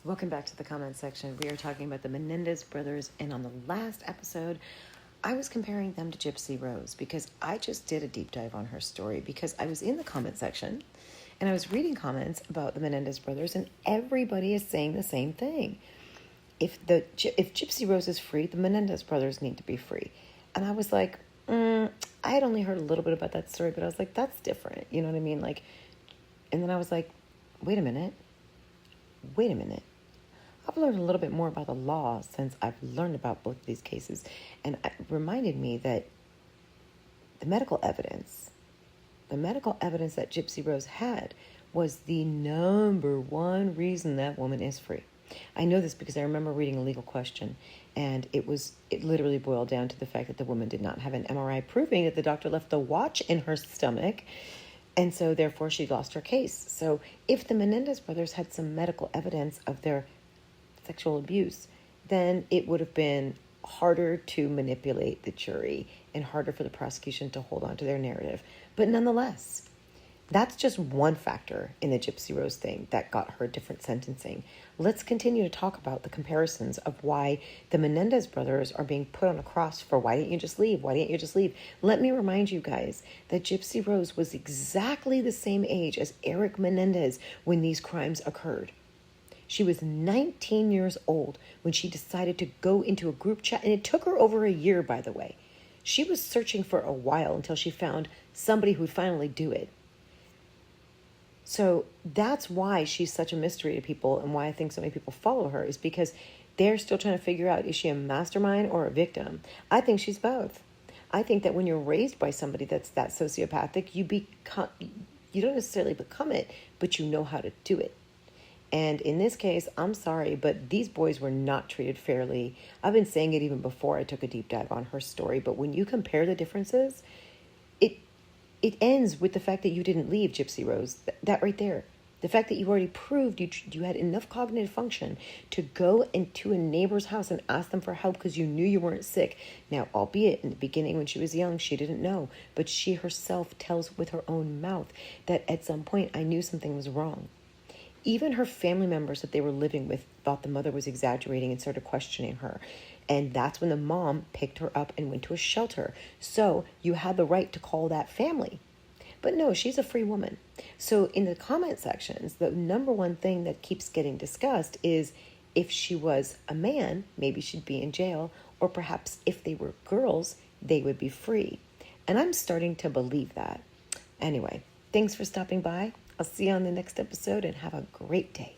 Welcome back to the comment section. We are talking about the Menendez brothers, and on the last episode, I was comparing them to Gypsy Rose because I just did a deep dive on her story because I was in the comment section and I was reading comments about the Menendez brothers, and everybody is saying the same thing. If Gypsy Rose is free, the Menendez brothers need to be free. And I was like, I had only heard a little bit about that story, but I was like, that's different. You know what I mean? And then I was like, wait a minute. I've learned a little bit more about the law since I've learned about both of these cases. And it reminded me that the medical evidence that Gypsy Rose had was the number one reason that woman is free. I know this because I remember reading a legal question, and it literally boiled down to the fact that the woman did not have an MRI proving that the doctor left the watch in her stomach, and so therefore she lost her case. So if the Menendez brothers had some medical evidence of their sexual abuse, then it would have been harder to manipulate the jury and harder for the prosecution to hold on to their narrative. But nonetheless, that's just one factor in the Gypsy Rose thing that got her different sentencing. Let's continue to talk about the comparisons of why the Menendez brothers are being put on a cross for why didn't you just leave? Why didn't you just leave? Let me remind you guys that Gypsy Rose was exactly the same age as Eric Menendez when these crimes occurred. She was 19 years old when she decided to go into a group chat, and it took her over a year, by the way. She was searching for a while until she found somebody who would finally do it. So that's why she's such a mystery to people, and why I think so many people follow her, is because they're still trying to figure out, is she a mastermind or a victim? I think she's both. I think that when you're raised by somebody that's that sociopathic, you don't necessarily become it, but you know how to do it. And in this case, I'm sorry, but these boys were not treated fairly. I've been saying it even before I took a deep dive on her story, but when you compare the differences, it ends with the fact that you didn't leave, Gypsy Rose. That right there. The fact that you already proved you had enough cognitive function to go into a neighbor's house and ask them for help because you knew you weren't sick. Now, albeit in the beginning when she was young, she didn't know, but she herself tells with her own mouth that at some point I knew something was wrong. Even her family members that they were living with thought the mother was exaggerating and started questioning her. And that's when the mom picked her up and went to a shelter. So you had the right to call that family. But no, she's a free woman. So in the comment sections, the number one thing that keeps getting discussed is if she was a man, maybe she'd be in jail, or perhaps if they were girls, they would be free. And I'm starting to believe that. Anyway, thanks for stopping by. I'll see you on the next episode, and have a great day.